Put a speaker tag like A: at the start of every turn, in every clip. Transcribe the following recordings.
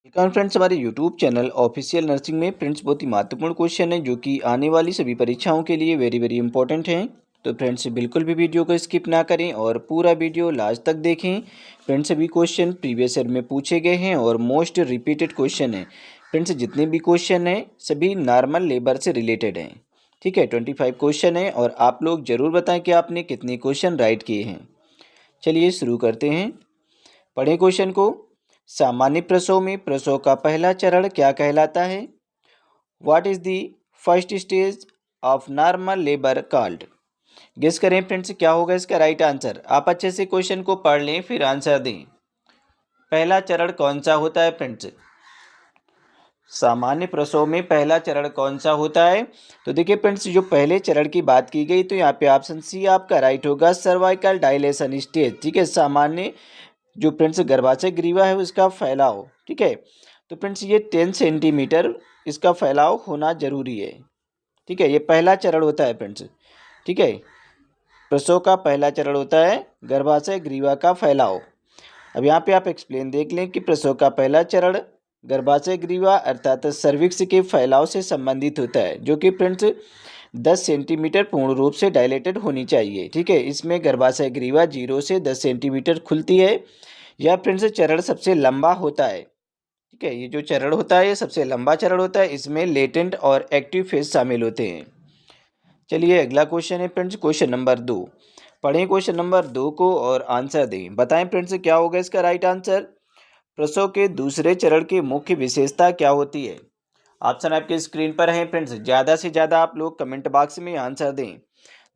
A: Friends, हमारे YouTube channel official nursing में friends बहुत ही महत्वपूर्ण क्वेश्चन है जो कि आने वाली सभी परीक्षाओं के लिए वेरी वेरी इंपॉर्टेंट हैं। तो फ्रेंड्स बिल्कुल भी वीडियो को स्किप ना करें और पूरा वीडियो लास्ट तक देखें। फ्रेंड्स सभी क्वेश्चन प्रीवियस ईयर में पूछे गए हैं और मोस्ट रिपीटेड क्वेश्चन है। फ्रेंड्स जितने भी क्वेश्चन हैं सभी नॉर्मल लेबर से रिलेटेड हैं। ठीक है, 25 क्वेश्चन है और आप लोग ज़रूर बताएं कि आपने कितने क्वेश्चन राइट किए हैं। चलिए शुरू करते हैं। पढ़ें क्वेश्चन को। सामान्य प्रसव में प्रसव का पहला चरण क्या कहलाता है? What is the first stage of normal labour called? Guess करें फ्रेंड्स, क्या होगा इसका राइट आंसर। आप अच्छे से क्वेश्चन को पढ़ लें फिर आंसर दें। पहला चरण कौन सा होता है फ्रेंड्स? सामान्य प्रसव में पहला चरण कौन सा होता है? तो देखिए फ्रेंड्स, जो पहले चरण की बात की गई तो यहाँ पे ऑप्शन सी आपका राइट होगा, सर्वाइकल डायलेशन स्टेज। ठीक है, सामान्य जो फ्रेंड्स गर्भाशय ग्रीवा है उसका फैलाव। ठीक है, तो फ्रेंड्स ये 10 सेंटीमीटर इसका फैलाव होना जरूरी है। ठीक है, ये पहला चरण होता है फ्रेंड्स। ठीक है, प्रसव का पहला चरण होता है गर्भाशय ग्रीवा का फैलाव। अब यहाँ पे आप एक्सप्लेन देख लें कि प्रसव का पहला चरण गर्भाशय ग्रीवा अर्थात सर्विक्स के फैलाव से संबंधित होता है, जो कि फ्रेंड्स 10 सेंटीमीटर पूर्ण रूप से डायलेटेड होनी चाहिए। ठीक है, इसमें गर्भाशय ग्रीवा 0 से 10 सेंटीमीटर खुलती है। यह फ्रेंड्स चरण सबसे लंबा होता है। ठीक है, ये जो चरण होता है ये सबसे लंबा चरण होता है। इसमें लेटेंट और एक्टिव फेज शामिल होते हैं। चलिए अगला क्वेश्चन है फ्रेंड्स, क्वेश्चन नंबर 2। पढ़ें क्वेश्चन नंबर 2 को और आंसर दें। बताएं फ्रेंड्स क्या होगा इसका राइट आंसर। प्रसव के दूसरे चरण की मुख्य विशेषता क्या होती है? ऑप्शन आपके स्क्रीन पर है फ्रेंड्स, ज़्यादा से ज़्यादा आप लोग कमेंट बॉक्स में आंसर दें।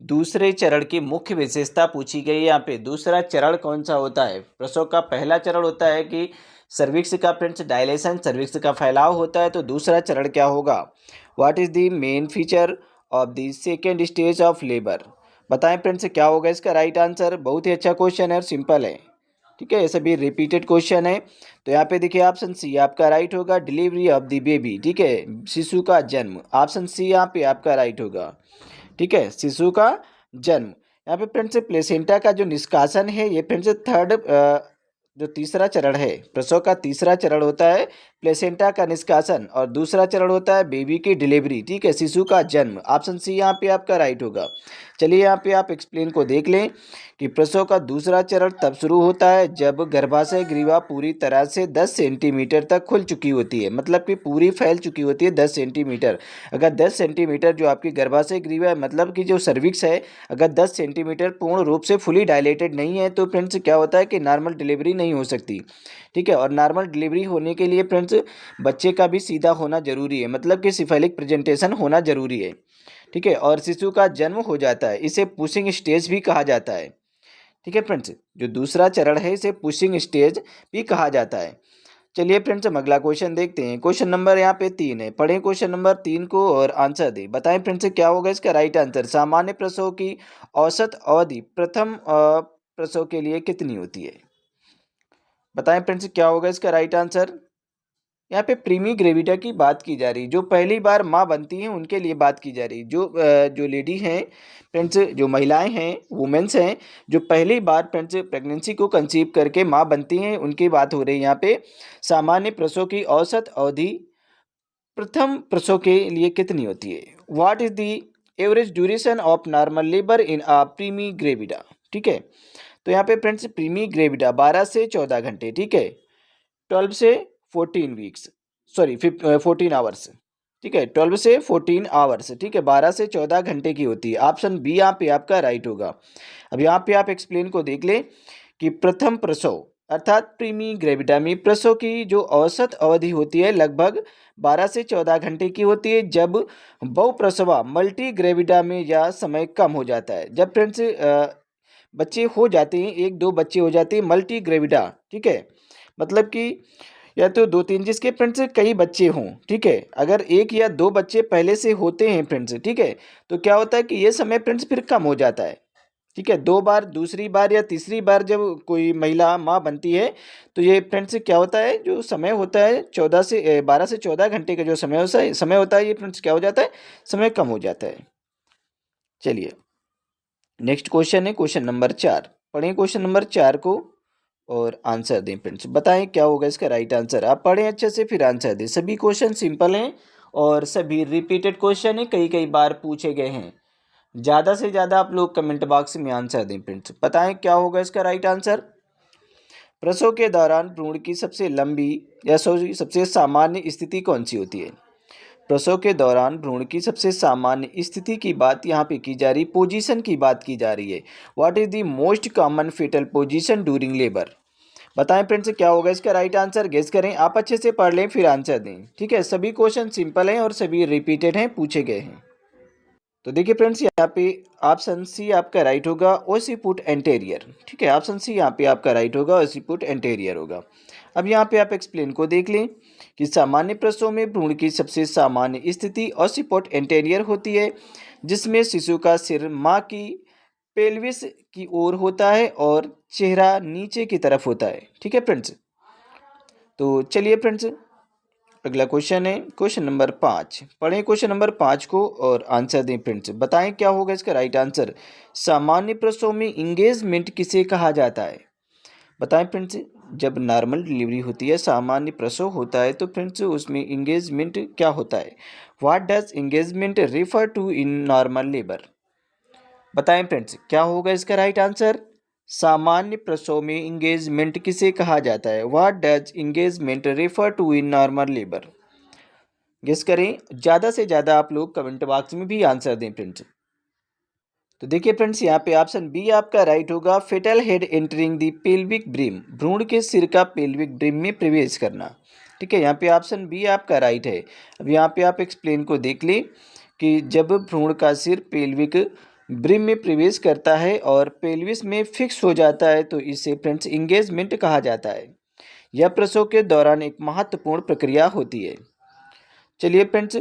A: दूसरे चरण की मुख्य विशेषता पूछी गई है यहाँ पे। दूसरा चरण कौन सा होता है? प्रसव का पहला चरण होता है कि सर्विक्स का फ्रेंड्स डायलेशन, सर्विक्स का फैलाव होता है। तो दूसरा चरण क्या होगा? What is the main feature of the second stage of labour? बताएं फ्रेंड्स क्या होगा इसका राइट आंसर। बहुत ही अच्छा क्वेश्चन है और सिंपल है। ठीक है, ये सभी रिपीटेड क्वेश्चन है। तो यहाँ पे देखिए ऑप्शन सी आपका राइट होगा, डिलीवरी ऑफ द बेबी। ठीक है, शिशु का जन्म। ऑप्शन सी यहाँ पे आपका राइट होगा। ठीक है, शिशु का जन्म। यहाँ पे फ्रेंड्स प्लेसेंटा का जो निष्कासन है ये फ्रेंड्स थर्ड जो तीसरा चरण है, प्रसव का तीसरा चरण होता है प्लेसेंटा का निष्कासन और दूसरा चरण होता है बेबी की डिलीवरी। ठीक है, शिशु का जन्म। ऑप्शन सी यहाँ पे आपका राइट होगा। चलिए यहाँ पे आप एक्सप्लेन को देख लें कि प्रसव का दूसरा चरण तब शुरू होता है जब गर्भाशय ग्रीवा पूरी तरह से 10 सेंटीमीटर तक खुल चुकी होती है, मतलब कि पूरी फैल चुकी होती है 10 सेंटीमीटर। अगर 10 सेंटीमीटर जो आपकी गर्भाशय ग्रीवा है, मतलब कि जो सर्विक्स है, अगर 10 सेंटीमीटर पूर्ण रूप से फुली डायलेटेड नहीं है तो फ्रेंड्स क्या होता है कि नॉर्मल डिलीवरी नहीं हो सकती। ठीक है, और नॉर्मल डिलीवरी होने के लिए फ्रेंड्स बच्चे का भी सीधा होना जरूरी है, मतलब कि सिफेलिक प्रेजेंटेशन होना जरूरी है। ठीक है, और शिशु का जन्म हो जाता है। इसे पुशिंग स्टेज भी कहा जाता है। ठीक है फ्रेंड्स, जो दूसरा चरण है इसे पुशिंग स्टेज भी कहा जाता है। चलिए फ्रेंड्स हम अगला क्वेश्चन देखते हैं। क्वेश्चन नंबर यहाँ पे 3 है। पढ़ें क्वेश्चन नंबर 3 को और आंसर दें। बताएं फ्रेंड्स क्या होगा इसका राइट आंसर। सामान्य प्रसव की औसत अवधि प्रथम प्रसव के लिए कितनी होती है? बताएं फ्रेंड्स क्या होगा इसका राइट आंसर। यहाँ पे प्रीमी ग्रेविटा की बात की जा रही, जो पहली बार माँ बनती हैं उनके लिए बात की जा रही। जो लेडी हैं फ्रेंड्स, जो महिलाएं हैं, वुमेन्स हैं, जो पहली बार फ्रेंड्स प्रेगनेंसी को कंसीव करके माँ बनती हैं उनकी बात हो रही है यहाँ पे। सामान्य प्रसव की औसत अवधि प्रथम प्रसव के लिए कितनी होती है? What is the average duration of normal labour in a primigravida? ठीक है, तो यहाँ पे फ्रेंड्स प्रीमी ग्रेविडा 12 से 14 घंटे। ठीक है, 12 से 14 वीक्स, सॉरी 14 आवर्स। ठीक है, 12 से 14 आवर्स। ठीक है, 12 से 14 घंटे की होती है। ऑप्शन बी यहाँ पे आपका राइट होगा। अब यहाँ पे आप एक्सप्लेन को देख लें कि प्रथम प्रसव अर्थात प्रीमी ग्रेविडा में प्रसव की जो औसत अवधि होती है लगभग 12 से 14 घंटे की होती है। जब बहुप्रसवा मल्टी ग्रेविडा में यह समय कम हो जाता है। जब फ्रेंड्स बच्चे हो जाते हैं, एक दो बच्चे हो जाते हैं मल्टी ग्रेविडा। ठीक है, मतलब कि या तो दो तीन, जिसके फ्रेंड्स कई बच्चे हों। ठीक है, अगर एक या दो बच्चे पहले से होते हैं फ्रेंड्स, ठीक है, तो क्या होता है कि ये समय फ्रेंड्स फिर कम हो जाता है। ठीक है, दो बार, दूसरी बार या तीसरी बार जब कोई महिला माँ बनती है तो ये फ्रेंड्स क्या होता है, जो समय होता है 12 से 14 घंटे का जो समय होता है ये फ्रेंड्स क्या हो जाता है, समय कम हो जाता है। चलिए नेक्स्ट क्वेश्चन है क्वेश्चन नंबर 4। पढ़ें क्वेश्चन नंबर 4 को और आंसर दें फ्रेंड्स। बताएं क्या होगा इसका राइट आंसर। आप पढ़ें अच्छे से फिर आंसर दें। सभी क्वेश्चन सिंपल हैं और सभी रिपीटेड क्वेश्चन हैं, कई कई बार पूछे गए हैं। ज़्यादा से ज़्यादा आप लोग कमेंट बॉक्स में आंसर दें फ्रेंड्स। बताएं क्या होगा इसका राइट आंसर। प्रसव के दौरान भ्रूण की सबसे लंबी या सबसे सामान्य स्थिति कौन सी होती है। प्रसव के दौरान भ्रूण की सबसे सामान्य स्थिति की बात यहाँ पे की जा रही, पोजीशन की बात की जा रही है। What is the most common fetal position during labour. बताएं फ्रेंड्स क्या होगा इसका राइट आंसर। गेस करें, आप अच्छे से पढ़ लें फिर आंसर दें। ठीक है, सभी क्वेश्चन सिंपल हैं और सभी रिपीटेड हैं, पूछे गए हैं। तो देखिए फ्रेंड्स, यहाँ पे ऑप्शन सी आपका राइट होगा, ओसिपुट एंटेरियर। ठीक है, ऑप्शन सी यहाँ पे आपका राइट होगा, ओसिपुट एंटेरियर होगा। अब यहाँ पे आप एक्सप्लेन को देख लें कि सामान्य प्रसव में भ्रूण की सबसे सामान्य स्थिति ओसिपुट एंटेरियर होती है, जिसमें शिशु का सिर माँ की पेल्विस की ओर होता है और चेहरा नीचे की तरफ होता है। ठीक है फ्रेंड्स, तो चलिए फ्रेंड्स, अगला क्वेश्चन है क्वेश्चन नंबर 5। पढ़ें क्वेश्चन नंबर 5 को और आंसर दें फ्रेंड्स। बताएं क्या होगा इसका राइट आंसर। सामान्य प्रसव में इंगेजमेंट किसे कहा जाता है। बताएं फ्रेंड्स, जब नॉर्मल डिलीवरी होती है, सामान्य प्रसव होता है, तो फ्रेंड्स उसमें इंगेजमेंट क्या होता है। What does engagement refer to in normal labour. बताएं फ्रेंड्स क्या होगा इसका राइट आंसर। सामान्य प्रसव में इंगेजमेंट किसे कहा जाता है। What does engagement refer to in normal labour. Guess करें, ज़्यादा से ज़्यादा आप लोग कमेंट बॉक्स में भी आंसर दें फ्रेंड्स। तो देखिए फ्रेंड्स, यहाँ पे ऑप्शन बी आपका राइट होगा, fetal head entering the pelvic brim. भ्रूण के सिर का पेल्विक ब्रिम में प्रवेश करना। ठीक है, यहाँ पे ऑप्शन बी आपका राइट है। अब यहाँ पे आप एक्सप्लेन को देख लें कि जब भ्रूण का सिर पेल्विक ब्रिम में प्रवेश करता है और पेल्विस में फिक्स हो जाता है, तो इसे फ्रेंड्स इंगेजमेंट कहा जाता है। यह प्रसव के दौरान एक महत्वपूर्ण प्रक्रिया होती है। चलिए फ्रेंड्स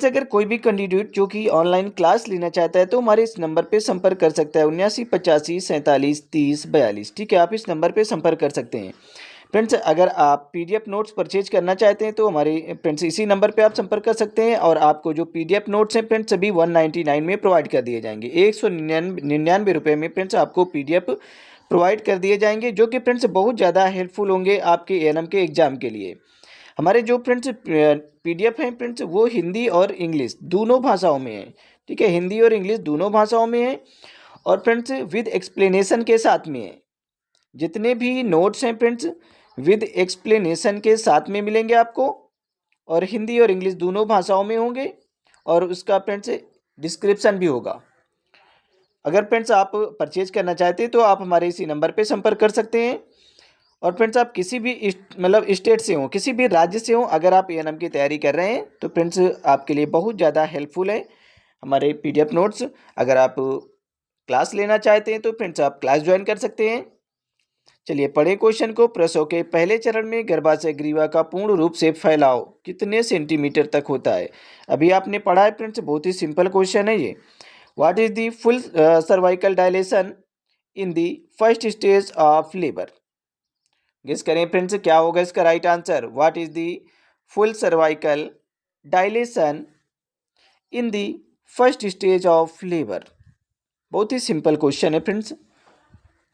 A: अगर कोई भी कैंडिडेट जो कि ऑनलाइन क्लास लेना चाहता है, तो हमारे इस नंबर पे संपर्क कर सकता है, 79854742। ठीक है, आप इस नंबर पे संपर्क कर सकते हैं। फ्रेंड्स अगर आप पीडीएफ नोट्स परचेज करना चाहते हैं, तो हमारे फ्रेंड्स इसी नंबर पे आप संपर्क कर सकते हैं, और आपको जो पीडीएफ नोट्स हैं फ्रेंड्स सभी 199 में प्रोवाइड कर दिए जाएंगे। 199 रुपये में फ्रेंड्स आपको पीडीएफ प्रोवाइड कर दिए जाएंगे, जो कि फ्रेंड्स बहुत ज़्यादा हेल्पफुल होंगे आपके एएनएम के एग्ज़ाम के लिए। हमारे जो फ्रेंड्स पीडीएफ हैं फ्रेंड्स, वो हिंदी और इंग्लिश दोनों भाषाओं में है। ठीक है, हिंदी और इंग्लिश दोनों भाषाओं में है, और फ्रेंड्स विद एक्सप्लेनेशन के साथ में है। जितने भी नोट्स हैं फ्रेंड्स विद एक्सप्लेनेशन के साथ में मिलेंगे आपको, और हिंदी और इंग्लिश दोनों भाषाओं में होंगे, और उसका फ्रेंड्स डिस्क्रिप्शन भी होगा। अगर फ्रेंड्स आप परचेज करना चाहते हैं, तो आप हमारे इसी नंबर पे संपर्क कर सकते हैं। और फ्रेंड्स आप किसी भी मतलब स्टेट से हो, किसी भी राज्य से हो, अगर आप एएनएम की तैयारी कर रहे हैं, तो फ्रेंड्स आपके लिए बहुत ज़्यादा हेल्पफुल है हमारे पीडीएफ नोट्स। अगर आप क्लास लेना चाहते हैं, तो फ्रेंड्स आप क्लास ज्वाइन कर सकते हैं। चलिए पढ़े क्वेश्चन को। प्रसव के पहले चरण में गर्भाशय ग्रीवा का पूर्ण रूप से फैलाव कितने सेंटीमीटर तक होता है। अभी आपने पढ़ा है फ्रेंड्स, बहुत ही सिंपल क्वेश्चन है ये। What is the full cervical dilation in the first stage of labour. Guess करें फ्रेंड्स क्या होगा इसका right answer. What is the full cervical dilation in the first stage of labour. बहुत ही सिंपल क्वेश्चन है friends,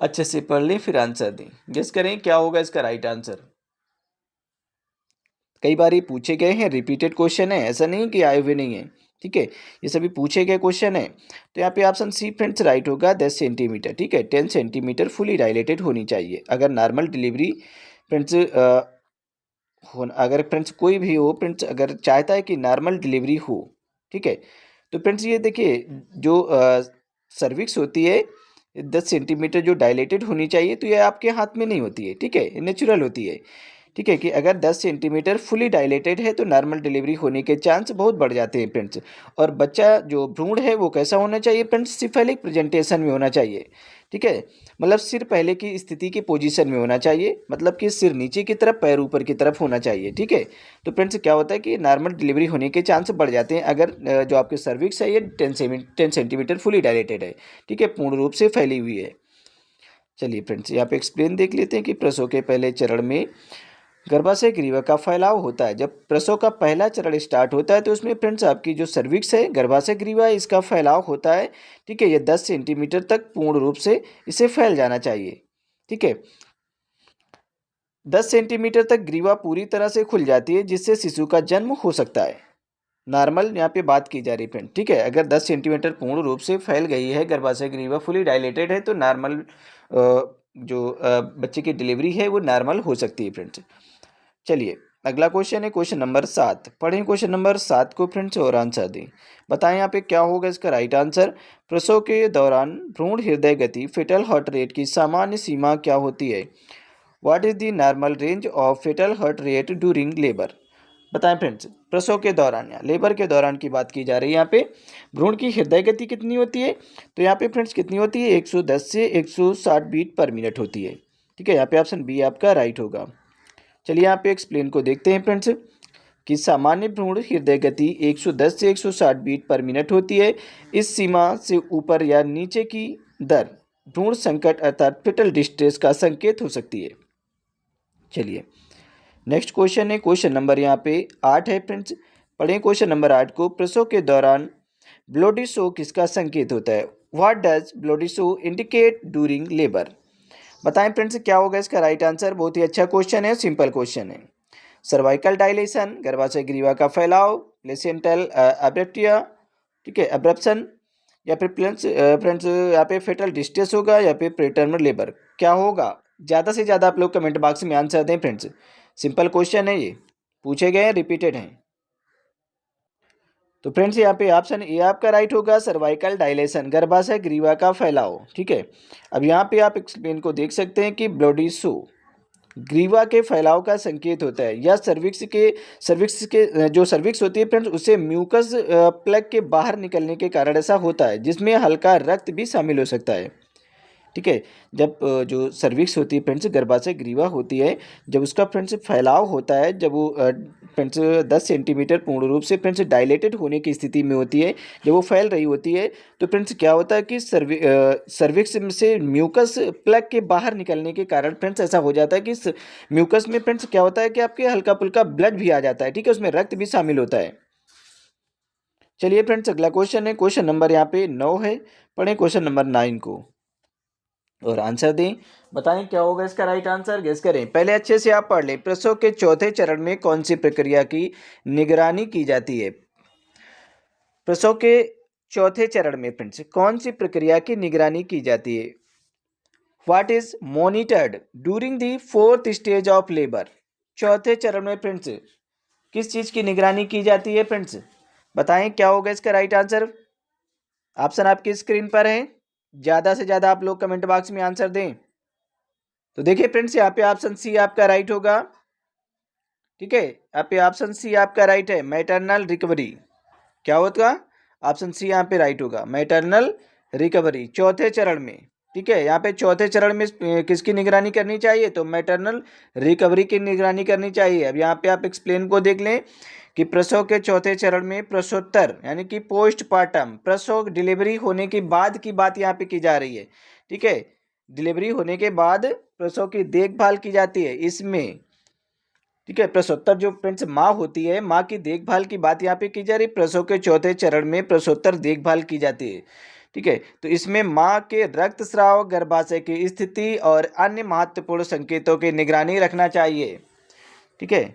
A: अच्छे से पढ़ लें फिर आंसर दें। गेस करें क्या होगा इसका राइट आंसर। कई बार ये पूछे गए हैं, रिपीटेड क्वेश्चन है, ऐसा नहीं कि आए हुए नहीं है। ठीक है, ये सभी पूछे गए क्वेश्चन है। तो यहाँ पे ऑप्शन सी फ्रेंड्स राइट होगा, 10 सेंटीमीटर। ठीक है, 10 सेंटीमीटर फुली डायलेटेड होनी चाहिए। अगर नॉर्मल डिलीवरी फ्रेंड्स अगर फ्रेंड्स कोई भी हो फ्रेंड्स, अगर चाहता है कि नॉर्मल डिलीवरी हो, ठीक है, तो फ्रेंड्स ये देखिए जो सर्विक्स होती है 10 सेंटीमीटर जो डायलेटेड होनी चाहिए, तो ये आपके हाथ में नहीं होती है। ठीक है, नेचुरल होती है। ठीक है, कि अगर 10 सेंटीमीटर फुली डायलेटेड है, तो नॉर्मल डिलीवरी होने के चांस बहुत बढ़ जाते हैं फ्रेंड्स। और बच्चा जो भ्रूण है वो कैसा होना चाहिए फ्रेंड्स, सिफेलिक प्रेजेंटेशन में होना चाहिए। ठीक है, मतलब सिर पहले की स्थिति की पोजीशन में होना चाहिए, मतलब कि सिर नीचे की तरफ पैर ऊपर की तरफ होना चाहिए। ठीक है, तो फ्रेंड्स क्या होता है कि नॉर्मल डिलीवरी होने के चांस बढ़ जाते हैं अगर जो आपके सर्विक्स है ये 10 सेंटीमीटर फुली डायलेटेड है। ठीक है, पूर्ण रूप से फैली हुई है। चलिए फ्रेंड्स यहाँ पे एक्सप्लेन देख लेते हैं कि प्रसव के पहले चरण में गर्भाशय ग्रीवा का फैलाव होता है। जब प्रसव का पहला चरण स्टार्ट होता है, तो उसमें फ्रेंड्स आपकी जो सर्विक्स है, गर्भाशय ग्रीवा है, इसका फैलाव होता है। ठीक है, ये 10 सेंटीमीटर तक पूर्ण रूप से इसे फैल जाना चाहिए। ठीक है, 10 सेंटीमीटर तक ग्रीवा पूरी तरह से खुल जाती है जिससे शिशु का जन्म हो सकता है। नॉर्मल यहाँ पे बात की जा रही है फ्रेंड, ठीक है। अगर 10 सेंटीमीटर पूर्ण रूप से फैल गई है, गर्भाशय ग्रीवा फुली डायलेटेड है, तो नॉर्मल जो बच्चे की डिलीवरी है वो नॉर्मल हो सकती है फ्रेंड्स। चलिए अगला क्वेश्चन है क्वेश्चन नंबर 7। पढ़ें क्वेश्चन नंबर 7 को फ्रेंड्स और आंसर दें। बताएं यहाँ पे क्या होगा इसका राइट आंसर। प्रसव के दौरान भ्रूण हृदय गति फेटल हार्ट रेट की सामान्य सीमा क्या होती है। What is the normal range of fetal heart rate during labour. बताएं फ्रेंड्स, प्रसव के दौरान या लेबर के दौरान की बात की जा रही है। यहाँ पे भ्रूण की हृदय गति कितनी होती है, तो यहाँ पे फ्रेंड्स कितनी होती है, 110 से 160 बीट पर मिनट होती है। ठीक है, यहाँ पे ऑप्शन बी आपका राइट होगा। चलिए यहाँ पे एक्सप्लेन को देखते हैं फ्रेंड्स कि सामान्य भ्रूण हृदय गति 110 से 160 बीट पर मिनट होती है। इस सीमा से ऊपर या नीचे की दर भ्रूण संकट अर्थात फिटल डिस्ट्रेस का संकेत हो सकती है। चलिए नेक्स्ट क्वेश्चन है क्वेश्चन नंबर यहाँ पे 8 है फ्रेंड्स। पढ़ें क्वेश्चन नंबर 8 को। प्रसव के दौरान ब्लडी शो किसका संकेत होता है। What does bloody show indicate during labour. बताएं फ्रेंड्स क्या होगा इसका राइट आंसर। बहुत ही अच्छा क्वेश्चन है, सिंपल क्वेश्चन है। सर्वाइकल डायलेशन, गर्भाशय ग्रीवा का फैलाव, प्लेसेंटल एब्रेप्टिया, ठीक है, एब्रप्शन, या फिर फ्रेंड्स यहाँ पे फेटल डिस्ट्रेस होगा या फिर प्रीटर्म लेबर, क्या होगा। ज़्यादा से ज़्यादा आप लोग कमेंट बॉक्स में आंसर दें फ्रेंड्स। सिंपल क्वेश्चन है, ये पूछे गए हैं, रिपीटेड हैं। तो फ्रेंड्स यहाँ पे ऑप्शन ए आपका राइट होगा, सर्वाइकल डायलेशन, गर्भाशय ग्रीवा का फैलाव। ठीक है, अब यहाँ पे आप एक्सप्लेन को देख सकते हैं कि ब्लडी शो ग्रीवा के फैलाव का संकेत होता है या सर्विक्स के जो सर्विक्स होती है फ्रेंड्स उसे म्यूकस प्लग के बाहर निकलने के कारण ऐसा होता है, जिसमें हल्का रक्त भी शामिल हो सकता है। ठीक है, जब जो सर्विक्स होती है फ्रेंड्स, गर्भाशय ग्रीवा होती है, जब उसका फ्रेंड्स फैलाव होता है, जब वो फ्रेंड्स 10 सेंटीमीटर पूर्ण रूप से फ्रेंड्स डायलेटेड होने की स्थिति में होती है, जब वो फैल रही होती है, तो फ्रेंड्स क्या होता है कि सर्विक्स से म्यूकस प्लग के बाहर निकलने के कारण फ्रेंड्स ऐसा हो जाता है कि म्यूकस में फ्रेंड्स क्या होता है कि आपके हल्का फुल्का ब्लड भी आ जाता है। ठीक है, उसमें रक्त भी शामिल होता है। चलिए फ्रेंड्स अगला क्वेश्चन है क्वेश्चन नंबर यहाँ पे 9 है। पढ़ें क्वेश्चन नंबर 9 को और आंसर दें। बताएं क्या होगा इसका राइट आंसर, गेस करें। पहले अच्छे से आप पढ़ लें। प्रसव के चौथे चरण में कौन सी प्रक्रिया की निगरानी की जाती है। प्रसव के चौथे चरण में फ्रेंड्स कौन सी प्रक्रिया की निगरानी की जाती है। What is monitored during the fourth stage of labour. चौथे चरण में फ्रेंड्स किस चीज की निगरानी की जाती है फ्रेंड्स, बताएं क्या होगा इसका राइट आंसर। ऑप्शन आपकी स्क्रीन पर है, ज़्यादा से ज़्यादा आप लोग कमेंट बॉक्स में आंसर दें। तो देखिए फ्रेंड्स यहाँ पे ऑप्शन सी आपका राइट होगा। ठीक है, यहाँ पे ऑप्शन सी आपका राइट है, मैटरनल रिकवरी। क्या होगा, ऑप्शन सी यहाँ पे राइट होगा, मैटरनल रिकवरी चौथे चरण में। ठीक है, यहाँ पे चौथे चरण में किसकी निगरानी करनी चाहिए, तो मैटरनल रिकवरी की निगरानी करनी चाहिए। अब यहाँ पे आप एक्सप्लेन को देख लें कि प्रसव के चौथे चरण में प्रसवोत्तर यानी कि पोस्टपार्टम, प्रसव डिलीवरी होने के बाद की बात यहाँ पे की जा रही है। ठीक है, डिलीवरी होने के बाद प्रसव की देखभाल की जाती है इसमें। ठीक है, प्रसवोत्तर जो फ्रेंड्स माँ होती है, माँ की देखभाल की बात यहाँ पे की जा रही है। प्रसव के चौथे चरण में प्रसवोत्तर देखभाल की जाती है। ठीक है, तो इसमें माँ के रक्तस्राव, गर्भाशय की स्थिति और अन्य महत्वपूर्ण संकेतों की निगरानी रखना चाहिए। ठीक है,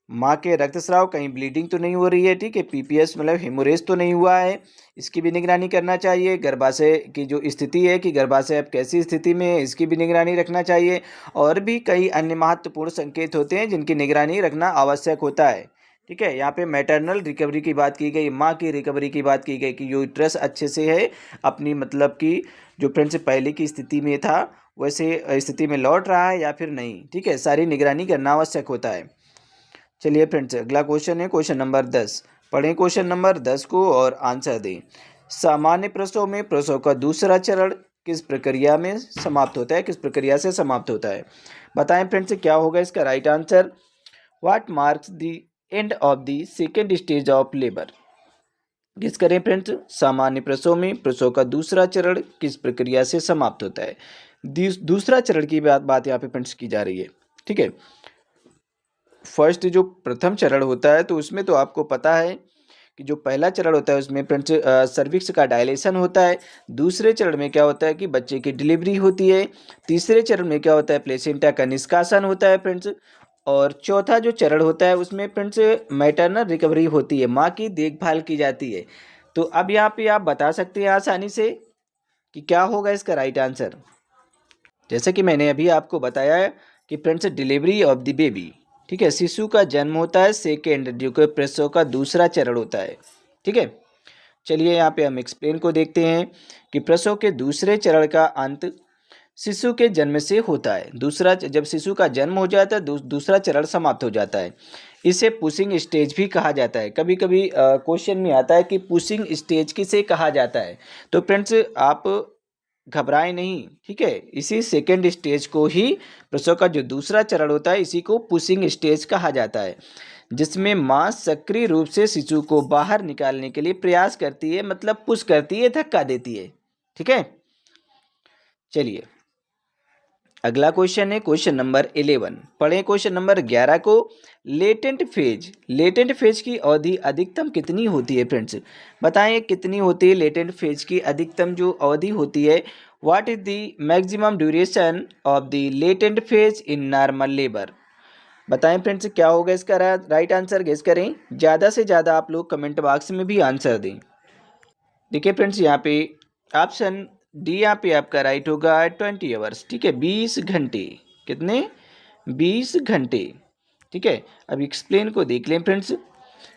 A: माँ के रक्तस्राव कहीं ब्लीडिंग तो नहीं हो रही है, ठीक है, पीपीएस मतलब हेमोरेज तो नहीं हुआ है, इसकी भी निगरानी करना चाहिए। गर्भाशय की जो स्थिति है कि गर्भाशय अब कैसी स्थिति में है, इसकी भी निगरानी रखना चाहिए। और भी कई अन्य महत्वपूर्ण संकेत होते हैं जिनकी निगरानी रखना आवश्यक होता है। ठीक है, यहाँ पे मैटरनल रिकवरी की बात की गई, माँ की रिकवरी की बात की गई कि यूट्रस अच्छे से है अपनी मतलब कि जो फ्रेंड्स पहले की स्थिति में था वैसे स्थिति में लौट रहा है या फिर नहीं। ठीक है, सारी निगरानी करना आवश्यक होता है। चलिए फ्रेंड्स अगला क्वेश्चन है क्वेश्चन नंबर 10। पढ़ें क्वेश्चन नंबर 10 को और आंसर दें। सामान्य प्रसव में प्रसव का दूसरा चरण किस प्रक्रिया में समाप्त होता है, किस प्रक्रिया से समाप्त होता है। बताएं फ्रेंड्स क्या होगा इसका right answer. What marks the end of the second stage of labour. किस करें फ्रेंड्स, सामान्य प्रसव में प्रसव का दूसरा चरण किस प्रक्रिया से समाप्त होता है। दूसरा चरण की बात यहाँ पे फ्रेंड्स की जा रही है। ठीक है, फर्स्ट जो प्रथम चरण होता है तो उसमें तो आपको पता है कि जो पहला चरण होता है उसमें फ्रेंड्स सर्विक्स का डायलेशन होता है, दूसरे चरण में क्या होता है कि बच्चे की डिलीवरी होती है, तीसरे चरण में क्या होता है प्लेसेंटा का निष्कासन होता है फ्रेंड्स, और चौथा जो चरण होता है उसमें फ्रेंड्स मैटरनल रिकवरी होती है, माँ की देखभाल की जाती है। तो अब यहाँ पे आप बता सकते हैं आसानी से कि क्या होगा इसका राइट आंसर। जैसे कि मैंने अभी आपको बताया है कि friends delivery of the baby, ठीक है, शिशु का जन्म होता है सेकेंड, जो कि प्रसव का दूसरा चरण होता है। ठीक है, चलिए यहाँ पे हम एक्सप्लेन को देखते हैं कि प्रसव के दूसरे चरण का अंत शिशु के जन्म से होता है। दूसरा, जब शिशु का जन्म हो जाता है दूसरा चरण समाप्त हो जाता है। इसे पुशिंग स्टेज भी कहा जाता है। कभी कभी क्वेश्चन में आता है कि पुशिंग स्टेज किसे कहा जाता है, तो फ्रेंड्स आप घबराएं नहीं, ठीक है, इसी सेकेंड स्टेज को ही, प्रसव का जो दूसरा चरण होता है इसी को पुशिंग स्टेज कहा जाता है, जिसमें माँ सक्रिय रूप से शिशु को बाहर निकालने के लिए प्रयास करती है, मतलब पुश करती है, धक्का देती है। ठीक है, चलिए अगला क्वेश्चन है क्वेश्चन नंबर 11। पढ़ें क्वेश्चन नंबर 11 को। लेटेंट फेज की अवधि अधिकतम कितनी होती है फ्रेंड्स, बताएं कितनी होती है लेटेंट फेज की अधिकतम जो अवधि होती है। What is the maximum duration of the latent phase in normal labour, बताएं फ्रेंड्स क्या होगा इसका राइट आंसर, गेस करें। ज़्यादा से ज़्यादा आप लोग कमेंट बॉक्स में भी आंसर दें। देखिए फ्रेंड्स यहाँ पे ऑप्शन डी यहाँ पे आपका राइट होगा 20 आवर्स, ठीक है, 20 घंटे। कितने? 20 घंटे। ठीक है, अब एक्सप्लेन को देख लें फ्रेंड्स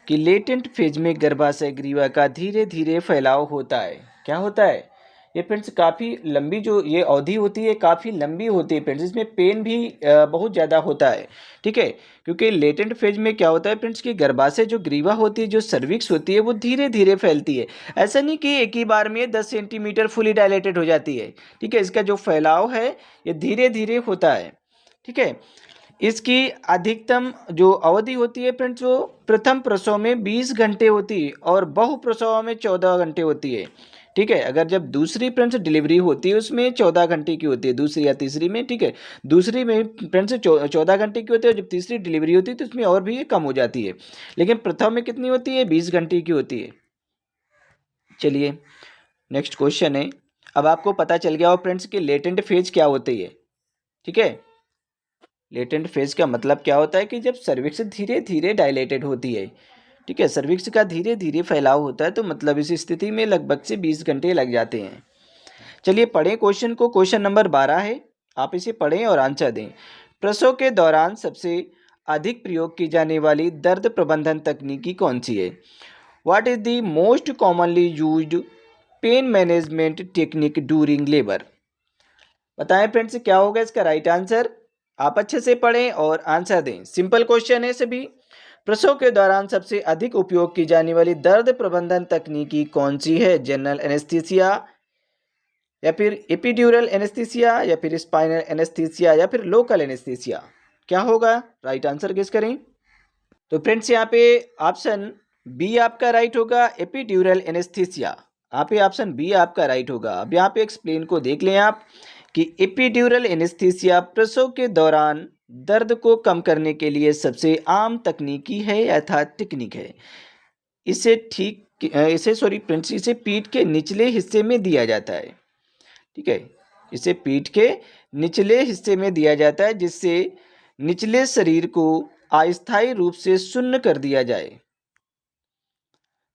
A: कि लेटेंट फेज में गर्भाशय ग्रीवा का धीरे धीरे फैलाव होता है। क्या होता है ये फ्रेंड्स, काफ़ी लंबी जो ये अवधि होती है काफ़ी लंबी होती है फ्रेंड्स, इसमें पेन भी बहुत ज़्यादा होता है। ठीक है, क्योंकि लेटेंट फेज में क्या होता है फ्रेंड्स कि गर्भाशय जो ग्रीवा होती है, जो सर्विक्स होती है, वो धीरे धीरे फैलती है। ऐसा नहीं कि एक ही बार में 10 सेंटीमीटर फुली डायलेटेड हो जाती है। ठीक है, इसका जो फैलाव है ये धीरे धीरे होता है। ठीक है, इसकी अधिकतम जो अवधि होती है फ्रेंड्स वो प्रथम प्रसव में 20 घंटे होती है और बहु प्रसव में 14 घंटे होती है। ठीक है, अगर जब दूसरी फ्रेंड्स डिलीवरी होती है उसमें 14 घंटे की होती है, दूसरी या तीसरी में। ठीक है, दूसरी में फ्रेंड्स 14 घंटे की होती है, और जब तीसरी डिलीवरी होती है तो उसमें और भी कम हो जाती है, लेकिन प्रथम में कितनी होती है? 20 घंटे की होती है। चलिए नेक्स्ट क्वेश्चन है। अब आपको पता चल गया हो फ्रेंड्स कि लेटेंट फेज क्या होती है। ठीक है, लेटेंट फेज का मतलब क्या होता है कि जब सर्विक्स धीरे धीरे डायलेटेड होती है। ठीक है, सर्विक्स का धीरे धीरे फैलाव होता है, तो मतलब इस स्थिति में लगभग से 20 घंटे लग जाते हैं। चलिए पढ़ें क्वेश्चन को। क्वेश्चन नंबर 12 है, आप इसे पढ़ें और आंसर दें। प्रसव के दौरान सबसे अधिक प्रयोग की जाने वाली दर्द प्रबंधन तकनीकी कौन सी है? What is the most commonly used pain management technique during labour, बताएं फ्रेंड्स क्या होगा इसका राइट आंसर। आप अच्छे से पढ़ें और आंसर दें, सिंपल क्वेश्चन है सभी। प्रसव के दौरान सबसे अधिक उपयोग की जाने वाली दर्द प्रबंधन तकनीकी कौन सी है? जनरल एनेस्थीसिया, या फिर एपिड्यूरल एनेस्थीसिया, या फिर स्पाइनल एनेस्थीसिया, या फिर लोकल एनेस्थीसिया? क्या होगा राइट आंसर, गेस करें। तो फ्रेंड्स यहाँ पे ऑप्शन बी आपका राइट होगा, एपिड्यूरल एनेस्थीसिया। यहाँ पे ऑप्शन बी आपका राइट होगा। अब यहाँ पे एक्सप्लेन को देख लें आप कि एपिड्यूरल एनेस्थीसिया प्रसव के दौरान दर्द को कम करने के लिए सबसे आम तकनीकी है अर्थात टेक्निक है। इसे पीठ के निचले हिस्से में दिया जाता है। ठीक है, इसे पीठ के निचले हिस्से में दिया जाता है, जिससे निचले शरीर को अस्थायी रूप से शून्य कर दिया जाए।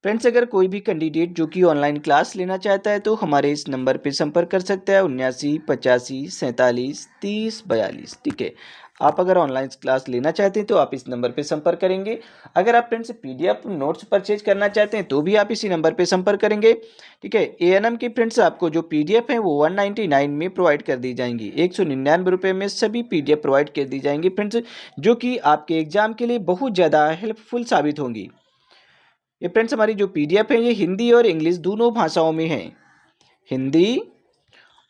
A: फ्रेंड्स अगर कोई भी कैंडिडेट जो कि ऑनलाइन क्लास लेना चाहता है तो हमारे इस नंबर पे संपर्क कर सकता है, 79 85 47 30 42। ठीक है, आप अगर ऑनलाइन क्लास लेना चाहते हैं तो आप इस नंबर पे संपर्क करेंगे। अगर आप फ्रेंड्स पीडीएफ नोट्स परचेज करना चाहते हैं तो भी आप इसी नंबर पे संपर्क करेंगे। ठीक है, एएनएम की फ्रेंड्स आपको जो पीडीएफ है वो 199 में प्रोवाइड कर दी जाएंगी, 199 रुपये में सभी पीडीएफ प्रोवाइड कर दी जाएंगी फ्रेंड्स, जो कि आपके एग्जाम के लिए बहुत ज़्यादा हेल्पफुल साबित होंगी। ये फ्रेंड्स हमारी जो पीडीएफ है ये हिंदी और इंग्लिश दोनों भाषाओं में है, हिंदी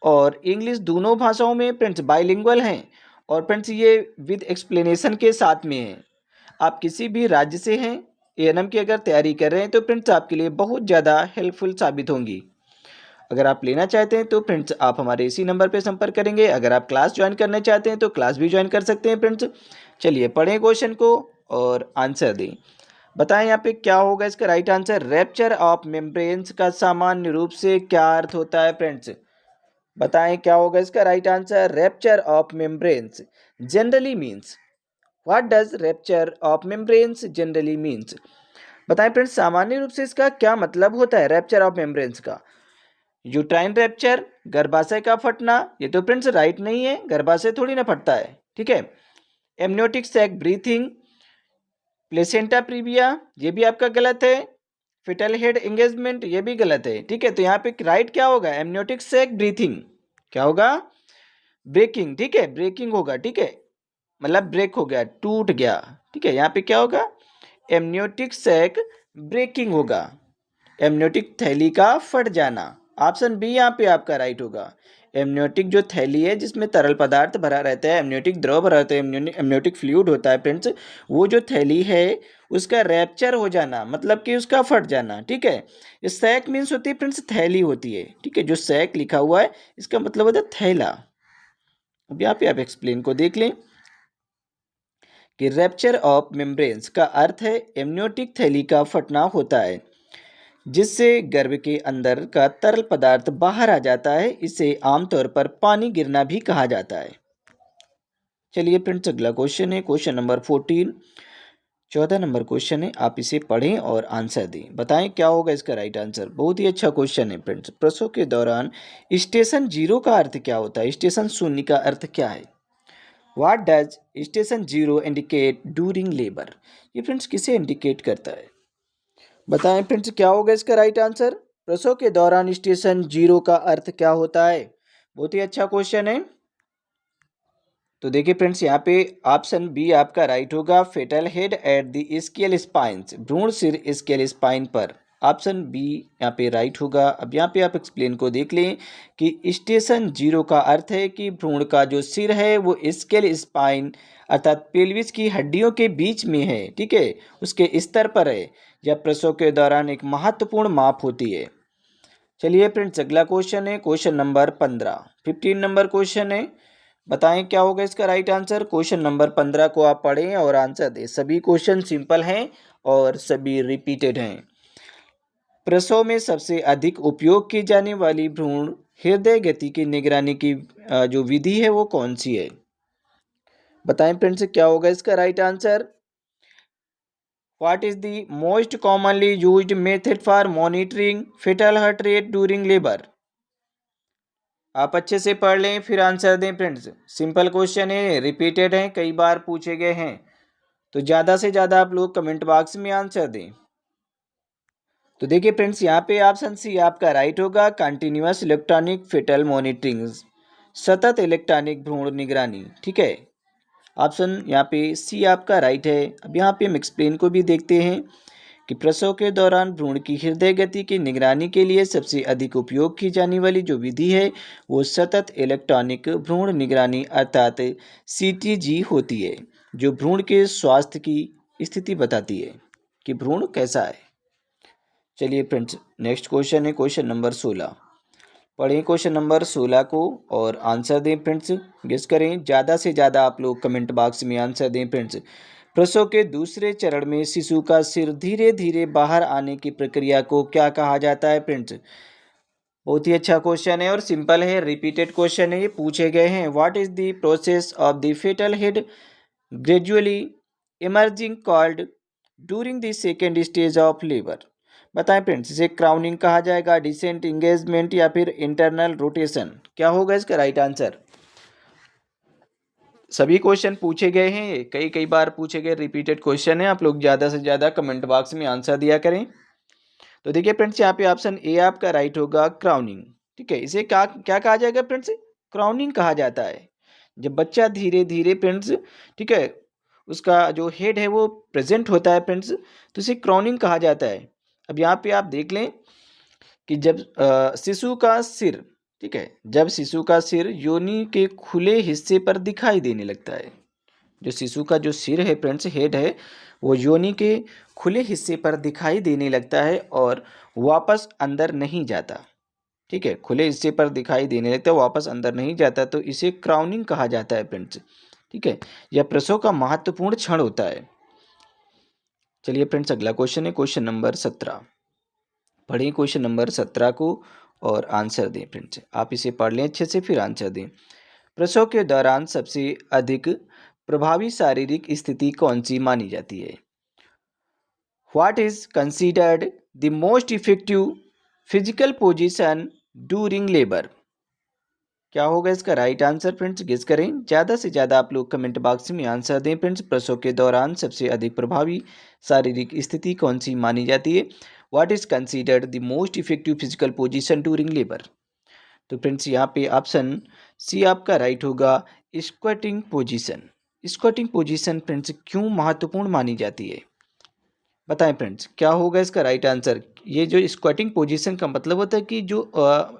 A: और इंग्लिश दोनों भाषाओं में फ्रेंड्स बाइलिंगुअल हैं, और फ्रेंड्स ये विद एक्सप्लेनेशन के साथ में है। आप किसी भी राज्य से हैं, एएनएम की अगर तैयारी कर रहे हैं तो फ्रेंड्स आपके लिए बहुत ज़्यादा हेल्पफुल साबित होंगी। अगर आप लेना चाहते हैं तो फ्रेंड्स आप हमारे इसी नंबर पर संपर्क करेंगे। अगर आप क्लास ज्वाइन करना चाहते हैं तो क्लास भी ज्वाइन कर सकते हैं फ्रेंड्स। चलिए पढ़ें क्वेश्चन को और आंसर दें। बताएं यहाँ पे क्या होगा इसका right answer. Rapture of membranes का सामान्य रूप से क्या अर्थ होता है फ्रेंड्स? बताएं क्या होगा इसका right answer. Rapture of membranes generally means, what does rapture of membranes generally means? बताएं फ्रेंड्स सामान्य रूप से इसका क्या मतलब होता है रैप्चर ऑफ मेम्ब्रेन्स का। यूट्राइन रैप्चर, गर्भाशय का फटना, ये तो फ्रेंड्स राइट नहीं है, गर्भाशय थोड़ी ना फटता है, ठीक है। Amniotic sac breathing, placenta previa, ये भी आपका गलत है। फिटल हेड एंगेजमेंट, ये भी गलत है, ठीक है। तो यहाँ पे राइट क्या होगा, एमनियोटिक सैक ब्रीथिंग, क्या होगा, ब्रेकिंग, ठीक है, ब्रेकिंग होगा, ठीक है, मतलब ब्रेक हो गया, टूट गया, ठीक है। यहाँ पे क्या होगा, एमनियोटिक सैक ब्रेकिंग होगा, एमनियोटिक थैली का फट जाना। ऑप्शन बी यहाँ पे आपका राइट होगा। एमनियोटिक जो थैली है जिसमें तरल पदार्थ भरा रहता है, एमनियोटिक द्रव भरा रहता है, एमनियोटिक फ्लूइड होता है फ्रेंड्स, वो जो थैली है उसका रैप्चर हो जाना, मतलब कि उसका फट जाना, ठीक है। इस सैक मीन्स होती है फ्रेंड्स थैली होती है, ठीक है। जो सैक लिखा हुआ है इसका मतलब होता है थैला। अब यहाँ पे आप एक्सप्लेन को देख लें कि रैप्चर ऑफ मेम्ब्रेन्स का अर्थ है एमनियोटिक थैली का फटना होता है जिससे गर्भ के अंदर का तरल पदार्थ बाहर आ जाता है। इसे आमतौर पर पानी गिरना भी कहा जाता है। चलिए फ्रेंड्स अगला क्वेश्चन है क्वेश्चन नंबर 14, 14 नंबर क्वेश्चन है, आप इसे पढ़ें और आंसर दें। बताएं क्या होगा इसका राइट आंसर। बहुत ही अच्छा क्वेश्चन है फ्रेंड्स। प्रसव के दौरान स्टेशन जीरो का अर्थ क्या होता है, स्टेशन शून्य का अर्थ क्या है? What does station zero indicate during labour? ये फ्रेंड्स किसे इंडिकेट करता है? बताएं फ्रेंड्स क्या होगा इसका राइट आंसर। प्रसव के दौरान स्टेशन जीरो का अर्थ क्या होता है? बहुत ही अच्छा क्वेश्चन है। तो देखिए फ्रेंड्स यहाँ पे ऑप्शन बी आपका राइट होगा, fetal head at the scale spines, भ्रूण सिर स्केल स्पाइन पर। ऑप्शन बी यहाँ पे राइट होगा। अब यहाँ पे आप एक्सप्लेन को देख लें कि स्टेशन जीरो का अर्थ है कि भ्रूण का जो सिर है वो स्केल स्पाइन अर्थात पेल्विस की हड्डियों के बीच में है, ठीक है, उसके स्तर पर है। यह प्रसव के दौरान एक महत्वपूर्ण माप होती है। चलिए फ्रेंड्स अगला क्वेश्चन है क्वेश्चन नंबर 15, 15 नंबर क्वेश्चन है। बताएं क्या होगा इसका राइट आंसर। क्वेश्चन नंबर 15 को आप पढ़ें और आंसर दें। सभी क्वेश्चन सिंपल हैं और सभी रिपीटेड हैं। प्रसव में सबसे अधिक उपयोग की जाने वाली भ्रूण हृदय गति की निगरानी की जो विधि है वो कौन सी है? बताएं फ्रेंड्स क्या होगा इसका right answer. What is the most commonly used method for monitoring fetal heart rate during labor? आप अच्छे से पढ़ लें फिर आंसर दें फ्रेंड्स। सिंपल क्वेश्चन है, रिपीटेड है, कई बार पूछे गए हैं, तो ज़्यादा से ज़्यादा आप लोग कमेंट बॉक्स में आंसर दें। तो देखिए फ्रेंड्स यहाँ पे ऑप्शन सी आपका राइट होगा, कंटिन्यूअस इलेक्ट्रॉनिक फेटल मॉनिटरिंग, सतत इलेक्ट्रॉनिक भ्रूण निगरानी, ठीक है। ऑप्शन यहाँ पे सी आपका राइट है। अब यहाँ पे हम एक्सप्लेन को भी देखते हैं कि प्रसव के दौरान भ्रूण की हृदय गति की निगरानी के लिए सबसे अधिक उपयोग की जाने वाली जो विधि है वो सतत इलेक्ट्रॉनिक भ्रूण निगरानी अर्थात सीटीजी होती है, जो भ्रूण के स्वास्थ्य की स्थिति बताती है कि भ्रूण कैसा है। चलिए फ्रेंड्स नेक्स्ट क्वेश्चन है क्वेश्चन नंबर 16। पढ़ें क्वेश्चन नंबर 16 को और आंसर दें फ्रेंड्स। गेस करें, ज़्यादा से ज़्यादा आप लोग कमेंट बॉक्स में आंसर दें फ्रेंड्स। प्रसव के दूसरे चरण में शिशु का सिर धीरे धीरे बाहर आने की प्रक्रिया को क्या कहा जाता है फ्रेंड्स? बहुत ही अच्छा क्वेश्चन है और सिंपल है, रिपीटेड क्वेश्चन है, ये पूछे गए हैं। What is the process of the fetal head gradually emerging called during the second stage of labour? बताएं फ्रेंड्स, इसे क्राउनिंग कहा जाएगा, डिसेंट इंगेजमेंट या फिर इंटरनल रोटेशन? क्या होगा इसका राइट आंसर। सभी क्वेश्चन पूछे गए हैं, ये कई कई बार पूछे गए रिपीटेड क्वेश्चन है। आप लोग ज़्यादा से ज़्यादा कमेंट बॉक्स में आंसर दिया करें। तो देखिए फ्रेंड्स यहाँ पे ऑप्शन ए आपका राइट होगा, क्राउनिंग, ठीक है। इसे क्या क्या कहा जाएगा फ्रेंड्स, क्राउनिंग कहा जाता है। जब बच्चा धीरे धीरे फ्रेंड्स, ठीक है, उसका जो हेड है वो प्रेजेंट होता है फ्रेंड्स, तो इसे क्राउनिंग कहा जाता है। अब यहाँ पे आप देख लें कि जब शिशु का सिर, ठीक है, जब शिशु का सिर योनि के खुले हिस्से पर दिखाई देने लगता है, जो शिशु का जो सिर है फ्रेंड्स, हेड है, वो योनि के खुले हिस्से पर दिखाई देने लगता है और वापस अंदर नहीं जाता, ठीक है, खुले हिस्से पर दिखाई देने लगता है, वापस अंदर नहीं जाता, तो इसे क्राउनिंग कहा जाता है फ्रेंड्स, ठीक है। यह प्रसव का महत्वपूर्ण क्षण होता है। चलिए फ्रेंड्स, अगला क्वेश्चन है क्वेश्चन नंबर 17। पढ़िए क्वेश्चन नंबर 17 को और आंसर दें फ्रेंड्स। आप इसे पढ़ लें अच्छे से, फिर आंसर दें। प्रसव के दौरान सबसे अधिक प्रभावी शारीरिक स्थिति कौन सी मानी जाती है? What is considered the most effective physical position during labour? क्या होगा इसका राइट आंसर फ्रेंड्स? गेस करें। ज़्यादा से ज़्यादा आप लोग कमेंट बॉक्स में आंसर दें फ्रेंड्स। प्रसव के दौरान सबसे अधिक प्रभावी शारीरिक स्थिति कौन सी मानी जाती है? What is considered the most effective physical position during labour? तो फ्रेंड्स यहाँ पे ऑप्शन सी आपका राइट होगा, squatting position. Squatting position friends क्यों महत्वपूर्ण मानी जाती है? बताएं फ्रेंड्स, क्या होगा इसका राइट आंसर? ये जो स्क्वाटिंग पोजीशन का मतलब होता है कि जो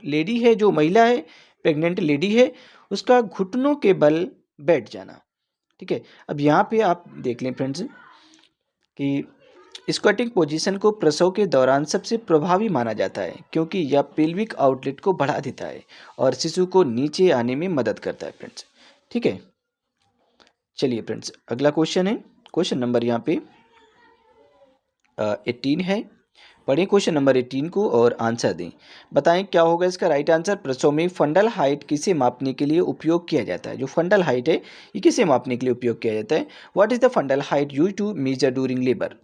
A: लेडी है, जो महिला है, प्रेग्नेंट लेडी है, उसका घुटनों के बल बैठ जाना। ठीक है, अब यहाँ पे आप देख लें फ्रेंड्स कि स्क्वाटिंग पोजीशन को प्रसव के दौरान सबसे प्रभावी माना जाता है क्योंकि यह पेल्विक आउटलेट को बढ़ा देता है और शिशु को नीचे आने में मदद करता है फ्रेंड्स। ठीक है, चलिए फ्रेंड्स, अगला क्वेश्चन है क्वेश्चन नंबर यहाँ पे 18 है। पढ़िए क्वेश्चन नंबर 18 को और आंसर दें। बताएं क्या होगा इसका राइट आंसर? प्रसव में फंडल हाइट किसे मापने के लिए उपयोग किया जाता है? जो फंडल हाइट है, ये किसे मापने के लिए उपयोग किया जाता है? What is the fundal height use to measure during labour?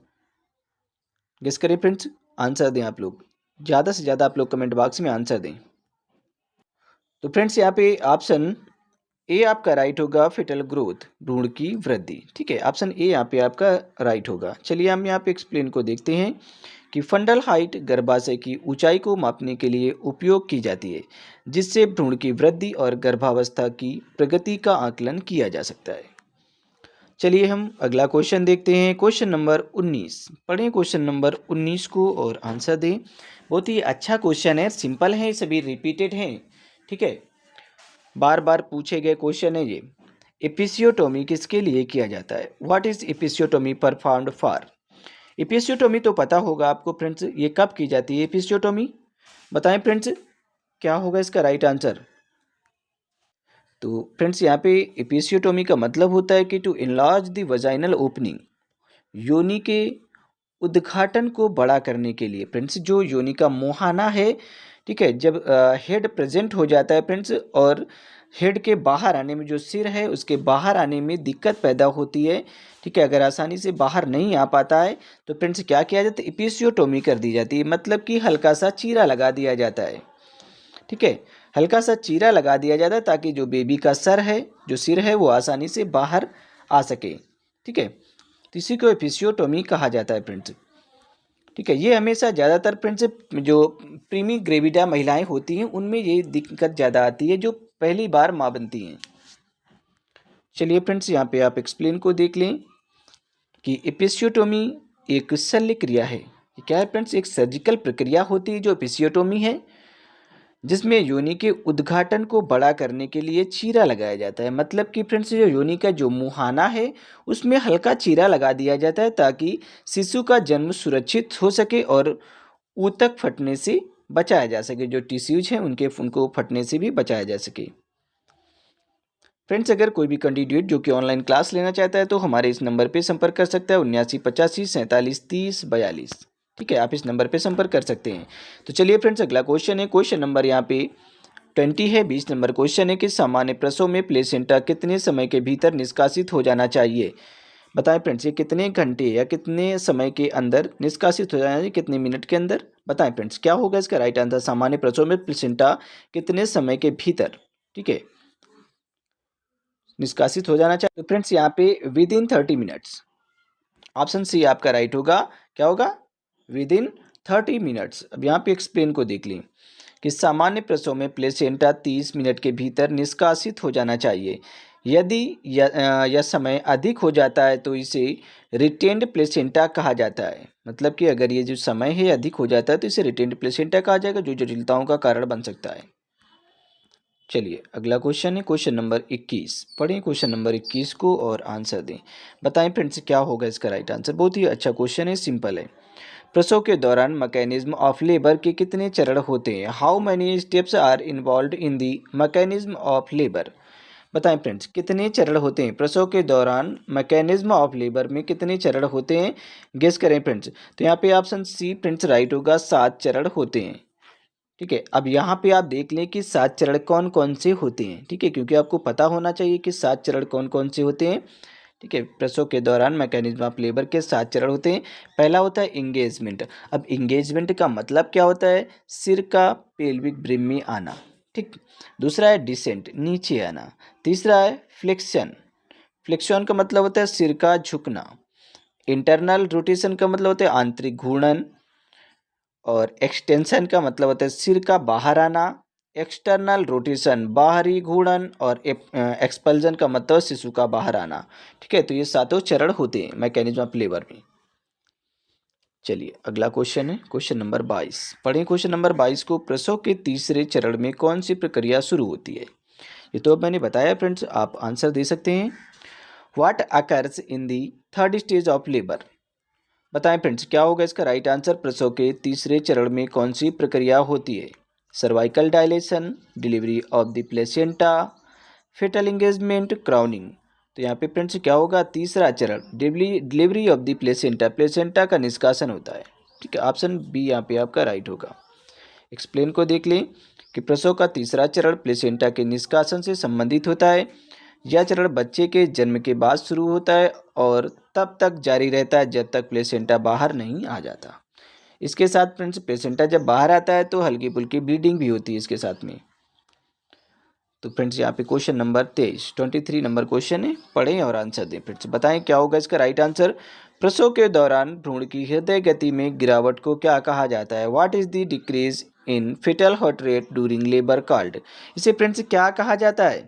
A: Guess करें फ्रेंड्स, आंसर दें आप लोग। ज़्यादा से ज़्यादा आप लोग कमेंट बॉक्स में आंसर दें। तो फ्रेंड्स यहाँ पे ऑप्शन ए आपका राइट होगा, फिटल ग्रोथ, भ्रूण की वृद्धि। ठीक है, ऑप्शन ए यहाँ पे आपका राइट होगा। चलिए हम यहाँ पे एक्सप्लेन को देखते हैं कि फंडल हाइट गर्भाशय की ऊंचाई को मापने के लिए उपयोग की जाती है, जिससे भ्रूण की वृद्धि और गर्भावस्था की प्रगति का आकलन किया जा सकता है। चलिए हम अगला क्वेश्चन देखते हैं क्वेश्चन नंबर 19। पढ़ें क्वेश्चन नंबर 19 को और आंसर दें। बहुत ही अच्छा क्वेश्चन है, सिंपल है, सभी रिपीटेड हैं। ठीक है, बार बार पूछे गए क्वेश्चन है ये। एपिसियोटोमी किसके लिए किया जाता है? What is episiotomy performed for? Episiotomy तो पता होगा आपको फ्रेंड्स, ये कब की जाती है एपिसियोटोमी? बताएं फ्रेंड्स, क्या होगा इसका राइट आंसर? तो फ्रेंड्स यहाँ पे एपिसियोटोमी का मतलब होता है कि to enlarge the vaginal opening, योनि के उद्घाटन को बड़ा करने के लिए। फ्रेंड्स जो योनि का मुहाना है, ठीक है, जब हेड प्रेजेंट हो जाता है फ्रेंड्स और हेड के बाहर आने में, जो सिर है उसके बाहर आने में दिक्कत पैदा होती है, ठीक है, अगर आसानी से बाहर नहीं आ पाता है तो फ्रेंड्स क्या किया जाता है? एपिसियोटोमी कर दी जाती है, मतलब कि हल्का सा चीरा लगा दिया जाता है। ठीक है, हल्का सा चीरा लगा दिया जाता है ताकि जो बेबी का सर है, जो सिर है, वो आसानी से बाहर आ सके। ठीक है, तो इसी को एपिसियोटोमी कहा जाता है फ्रेंड्स। ठीक है, ये हमेशा ज़्यादातर फ्रेंड्स जो प्रीमी ग्रेविडा महिलाएं होती हैं उनमें ये दिक्कत ज़्यादा आती है, जो पहली बार माँ बनती हैं। चलिए फ्रेंड्स, यहाँ पे आप एक्सप्लेन को देख लें कि एपिसियोटोमी एक शल्य क्रिया है। ये क्या है फ्रेंड्स? एक सर्जिकल प्रक्रिया होती है जो एपिसियोटोमी है, जिसमें योनि के उद्घाटन को बड़ा करने के लिए चीरा लगाया जाता है। मतलब कि फ्रेंड्स जो योनि का जो मुहाना है उसमें हल्का चीरा लगा दिया जाता है ताकि शिशु का जन्म सुरक्षित हो सके और ऊतक फटने से बचाया जा सके, जो टिश्यूज हैं उनको फटने से भी बचाया जा सके। फ्रेंड्स अगर कोई भी कैंडिडेट जो कि ऑनलाइन क्लास लेना चाहता है तो हमारे इस नंबर पे संपर्क कर सकता है, 7985473042। ठीक है, आप इस नंबर पे संपर्क कर सकते हैं। तो चलिए फ्रेंड्स अगला क्वेश्चन है क्वेश्चन नंबर यहाँ पे 20 है, 20 नंबर क्वेश्चन है कि सामान्य प्रसव में प्लेसेंटा कितने समय के भीतर निष्कासित हो जाना चाहिए? बताएं फ्रेंड्स, ये कितने घंटे या कितने समय के अंदर निष्कासित हो जाना चाहिए, कितने मिनट के अंदर? बताएं फ्रेंड्स, क्या होगा इसका राइट आंसर? सामान्य प्रसव में प्लेसेंटा कितने समय के भीतर, ठीक है, निष्कासित हो जाना चाहिए? तो फ्रेंड्स यहाँ पे within 30 minutes, option C आपका राइट होगा। क्या होगा? Within 30 minutes. अब यहाँ पे एक्सप्लेन को देख लें कि सामान्य प्रसव में प्लेसेंटा 30 मिनट के भीतर निष्कासित हो जाना चाहिए। यदि यह समय अधिक हो जाता है तो इसे रिटेन्ड प्लेसेंटा कहा जाता है। मतलब कि अगर ये जो समय है अधिक हो जाता है तो इसे रिटेन्ड प्लेसेंटा कहा जाएगा, जो जटिलताओं का कारण बन सकता है। चलिए अगला क्वेश्चन है क्वेश्चन नंबर 21। पढ़ें क्वेश्चन नंबर 21 को और आंसर दें। बताएं फ्रेंड्स क्या होगा इसका राइट आंसर? बहुत ही अच्छा क्वेश्चन है, सिंपल है। प्रसव के दौरान मैकेनिज्म ऑफ लेबर के कितने चरण होते हैं? How many steps are involve in the mechanism of labour? बताएं फ्रेंड्स कितने चरण होते हैं प्रसव के दौरान, मैकेनिज्म ऑफ लेबर में कितने चरण होते हैं, गेस करें फ्रेंड्स। तो यहाँ पे ऑप्शन सी फ्रेंड्स राइट होगा, 7 चरण होते हैं। ठीक है, अब यहाँ पे आप देख लें कि 7 चरण कौन कौन से होते हैं। ठीक है, क्योंकि आपको पता होना चाहिए कि 7 चरण कौन कौन से होते हैं। ठीक है, प्रसव के दौरान मैकेनिज्म ऑफ लेबर के 7 चरण होते हैं। पहला होता है इंगेजमेंट। अब इंगेजमेंट का मतलब क्या होता है, सिर का पेल्विक ब्रिम में आना। ठीक, दूसरा है डिसेंट, नीचे आना। तीसरा है फ्लेक्शन, फ्लेक्शन का मतलब होता है सिर का झुकना। इंटरनल रोटेशन का मतलब होता है आंतरिक घूर्णन। और एक्सटेंशन का मतलब होता है सिर का बाहर आना। एक्सटर्नल रोटेशन बाहरी घूर्णन। और एक्सपल्जन का मतलब शिशु का बाहर आना। ठीक है, तो ये सातों चरण होते हैं मैकेनिज्म ऑफ लेबर में। चलिए अगला क्वेश्चन है क्वेश्चन नंबर 22। पढ़ें क्वेश्चन नंबर 22 को। प्रसव के तीसरे चरण में कौन सी प्रक्रिया शुरू होती है। ये तो अब मैंने बताया फ्रेंड्स, आप आंसर दे सकते हैं। What occurs in the third stage of labour. बताएं फ्रेंड्स क्या होगा इसका राइट आंसर। प्रसव के तीसरे चरण में कौन सी प्रक्रिया होती है। Cervical dilation, delivery of the placenta, fetal engagement, crowning. तो यहाँ पे फ्रेंड्स क्या होगा, तीसरा चरण delivery of the placenta, placenta का निष्कासन होता है। ठीक है, ऑप्शन बी यहाँ पे आपका राइट होगा। एक्सप्लेन को देख लें कि प्रसव का तीसरा चरण प्लेसेंटा के निष्कासन से संबंधित होता है। यह चरण बच्चे के जन्म के बाद शुरू होता है और तब तक जारी रहता है जब तक प्लेसेंटा बाहर नहीं आ जाता। इसके साथ फ्रेंड्स प्लेसेंटा जब बाहर आता है तो हल्की फुल्की ब्लीडिंग भी होती है इसके साथ में। तो फ्रेंड्स यहाँ पे क्वेश्चन नंबर 23 नंबर क्वेश्चन है, पढ़ें और आंसर दें। फ्रेंड्स बताएं क्या होगा इसका राइट आंसर। प्रसव के दौरान भ्रूण की हृदय गति में गिरावट को क्या कहा जाता है। What is the decrease in fetal heart rate during labour called. इसे फ्रेंड्स क्या कहा जाता है।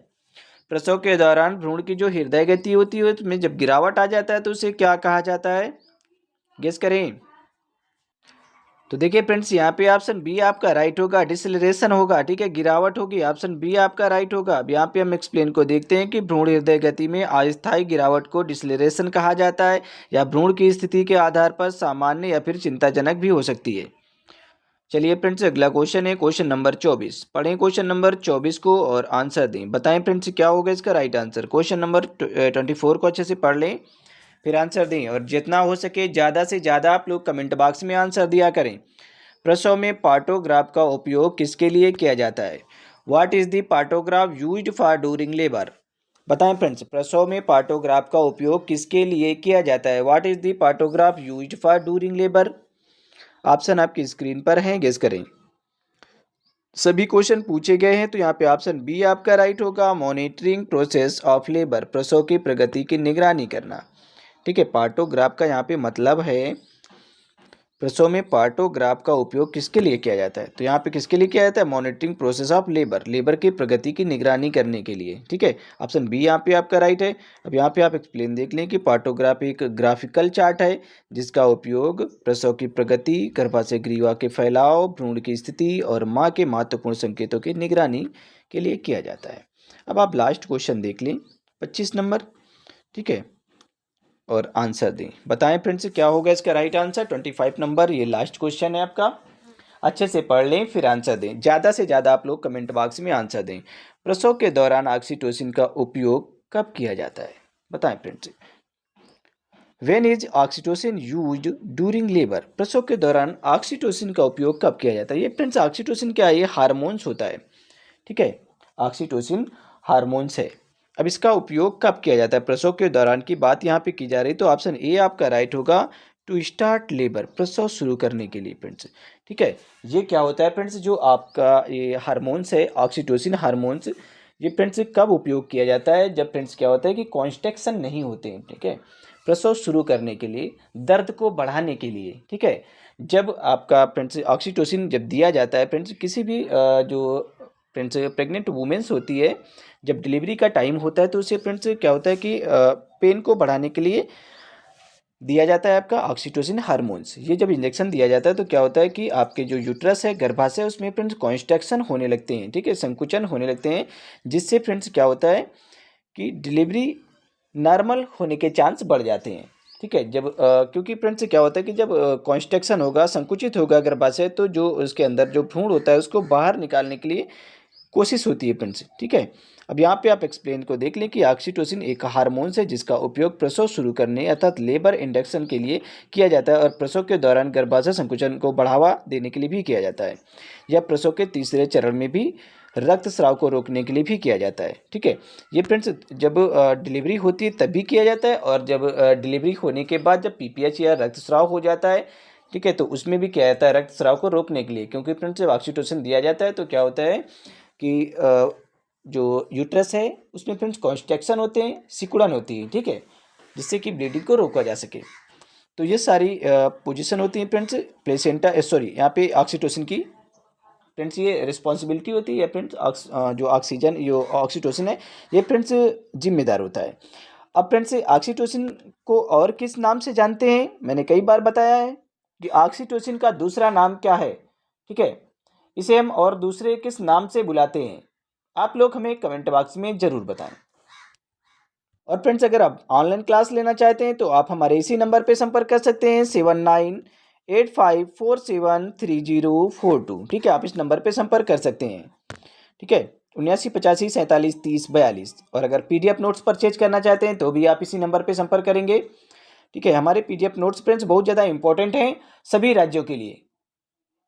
A: प्रसव के दौरान भ्रूण की जो हृदय गति होती है उसमें जब गिरावट आ जाता है तो उसे क्या कहा जाता है, गेस करें। तो देखिए फ्रेंड्स यहाँ पे ऑप्शन बी आपका राइट होगा, डिसलेरेशन होगा। ठीक है, गिरावट होगी, ऑप्शन बी आपका राइट होगा। अब यहाँ पे हम एक्सप्लेन को देखते हैं कि भ्रूण हृदय गति में अस्थायी गिरावट को डिसलेरेशन कहा जाता है, या भ्रूण की स्थिति के आधार पर सामान्य या फिर चिंताजनक भी हो सकती है। चलिए फ्रेंड्स अगला क्वेश्चन है क्वेश्चन नंबर 24। पढ़ें क्वेश्चन नंबर 24 को और आंसर दें। बताएं फ्रेंड्स क्या होगा इसका राइट आंसर। क्वेश्चन नंबर 24 को अच्छे से पढ़ लें फिर आंसर दें, और जितना हो सके ज़्यादा से ज़्यादा आप लोग कमेंट बॉक्स में आंसर दिया करें। प्रसव में पार्टोग्राफ का उपयोग किसके लिए किया जाता है। What is the partograph used for during labour. बताएं फ्रेंड्स प्रसव में पार्टोग्राफ का उपयोग किसके लिए किया जाता है। What is the partograph used for during labour. Option आपकी स्क्रीन पर हैं, गेस करें। सभी क्वेश्चन पूछे गए हैं तो यहाँ पे ऑप्शन बी आपका राइट होगा, मॉनिटरिंग प्रोसेस ऑफ लेबर, प्रसव की प्रगति की निगरानी करना। ठीक है, पार्टोग्राफ का यहाँ पे मतलब है प्रसव में पार्टोग्राफ का उपयोग किसके लिए किया जाता है। तो यहाँ पे किसके लिए किया जाता है, monitoring process of labour, labour की प्रगति की निगरानी करने के लिए। ठीक है, ऑप्शन बी यहाँ पे आपका राइट है। अब यहाँ पे आप एक्सप्लेन देख लें कि पार्टोग्राफ एक ग्राफिकल चार्ट है जिसका उपयोग प्रसव की प्रगति, गर्भाशय ग्रीवा के फैलाव, भ्रूण की स्थिति और माँ के महत्वपूर्ण संकेतों की निगरानी के लिए किया जाता है। अब आप लास्ट क्वेश्चन देख लें 25 नंबर। ठीक है, और आंसर दें। बताएं फ्रेंड्स क्या होगा इसका राइट आंसर। 25 नंबर ये लास्ट क्वेश्चन है आपका, अच्छे से पढ़ लें फिर आंसर दें। ज़्यादा से ज़्यादा आप लोग कमेंट बॉक्स में आंसर दें। प्रसव के दौरान ऑक्सीटोसिन का उपयोग कब किया जाता है। बताएं friends. When is oxytocin used during labour. प्रसव के दौरान ऑक्सीटोसिन का उपयोग कब किया जाता है। ये फ्रेंड्स ऑक्सीटोसिन क्या है, ये हार्मोन्स होता है। ठीक है, ऑक्सीटोसिन हार्मोन्स है। अब इसका उपयोग कब किया जाता है, प्रसव के दौरान की बात यहाँ पे की जा रही, तो ऑप्शन ए आपका राइट होगा, टू स्टार्ट लेबर, प्रसव शुरू करने के लिए फ्रेंड्स। ठीक है, ये क्या होता है फ्रेंड्स, जो आपका ये हार्मोन्स है ऑक्सीटोसिन हार्मोन्स, ये फ्रेंड्स कब उपयोग किया जाता है, जब फ्रेंड्स क्या होता है कि कॉन्स्ट्रक्शन नहीं होते हैं। ठीक है, प्रसव शुरू करने के लिए, दर्द को बढ़ाने के लिए। ठीक है, जब आपका फ्रेंड्स ऑक्सीटोसिन जब दिया जाता है फ्रेंड्स किसी भी जो फ्रेंड्स प्रेग्नेंट वुमेन्स होती है, जब डिलीवरी का टाइम होता है तो उसे फ्रेंड्स क्या होता है कि पेन को बढ़ाने के लिए दिया जाता है आपका ऑक्सीटोसिन हार्मोन्स। ये जब इंजेक्शन दिया जाता है तो क्या होता है कि आपके जो यूट्रस है, गर्भाशय, उसमें फ्रेंड्स कॉन्स्ट्रक्शन होने लगते हैं। ठीक है, संकुचन होने लगते हैं, जिससे फ्रेंड्स क्या होता है कि डिलीवरी नॉर्मल होने के चांस बढ़ जाते हैं। ठीक है, जब क्योंकि फ्रेंड्स क्या होता है कि जब कॉन्स्ट्रक्शन होगा, संकुचित होगा गर्भाशय, तो जो उसके अंदर जो भ्रूण होता है उसको बाहर निकालने के लिए कोशिश होती है फ्रेंड्स। ठीक है, अब यहाँ पे आप एक्सप्लेन को देख लें कि ऑक्सीटोसिन एक हार्मोन है जिसका उपयोग प्रसव शुरू करने अर्थात लेबर इंडक्शन के लिए किया जाता है और प्रसव के दौरान गर्भाशय संकुचन को बढ़ावा देने के लिए भी किया जाता है। यह प्रसव के तीसरे चरण में भी रक्तस्राव को रोकने के लिए भी किया जाता है। ठीक है, ये फ्रेंड्स जब डिलीवरी होती है तभी किया जाता है और जब डिलीवरी होने के बाद जब पीपीएच या रक्तस्राव हो जाता है, ठीक है, तो उसमें भी क्या जाता है रक्तस्राव को रोकने के लिए, क्योंकि फ्रेंड्स जब ऑक्सीटोसिन दिया जाता है तो क्या होता है कि जो यूट्रस है उसमें फ्रेंड्स कॉन्स्ट्रक्शन होते हैं, सिकुड़न होती है। ठीक है, जिससे कि ब्लीडिंग को रोका जा सके। तो ये सारी पोजीशन होती है फ्रेंड्स प्लेसेंटा सॉरी यहाँ पे ऑक्सीटोसिन की फ्रेंड्स ये रिस्पॉन्सिबिलिटी होती है फ्रेंड्स। जो ऑक्सीजन जो ऑक्सीटोसिन है ये फ्रेंड्स जिम्मेदार होता है। अब फ्रेंड्स ऑक्सीटोसिन को और किस नाम से जानते हैं, मैंने कई बार बताया है कि ऑक्सीटोसिन का दूसरा नाम क्या है। ठीक है, इसे हम और दूसरे किस नाम से बुलाते हैं, आप लोग हमें कमेंट बॉक्स में ज़रूर बताएं। और फ्रेंड्स अगर आप ऑनलाइन क्लास लेना चाहते हैं तो आप हमारे इसी नंबर पे संपर्क कर सकते हैं 7985473042। ठीक है, आप इस नंबर पे संपर्क कर सकते हैं। ठीक है, 7985473042। और अगर पीडीएफ नोट्स परचेज करना चाहते हैं तो भी आप इसी नंबर पे संपर्क करेंगे। ठीक है, हमारे पीडीएफ नोट्स फ्रेंड्स बहुत ज़्यादा इंपॉर्टेंट हैं सभी राज्यों के लिए।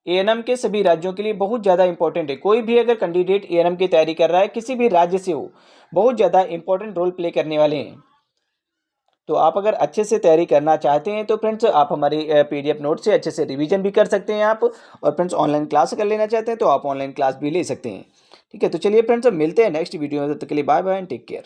A: एएनएम के सभी राज्यों के लिए बहुत ज़्यादा इंपॉर्टेंट है। कोई भी अगर कैंडिडेट एएनएम की तैयारी कर रहा है किसी भी राज्य से हो, बहुत ज़्यादा इंपॉर्टेंट रोल प्ले करने वाले हैं। तो आप अगर अच्छे से तैयारी करना चाहते हैं तो फ्रेंड्स आप हमारे पीडीएफ नोट से अच्छे से रिवीजन भी कर सकते हैं आप। और फ्रेंड्स ऑनलाइन क्लास अगर लेना चाहते हैं तो आप ऑनलाइन क्लास भी ले सकते हैं। ठीक है, तो चलिए फ्रेंड्स अब मिलते हैं नेक्स्ट वीडियो में, तब तक के लिए bye bye and take care.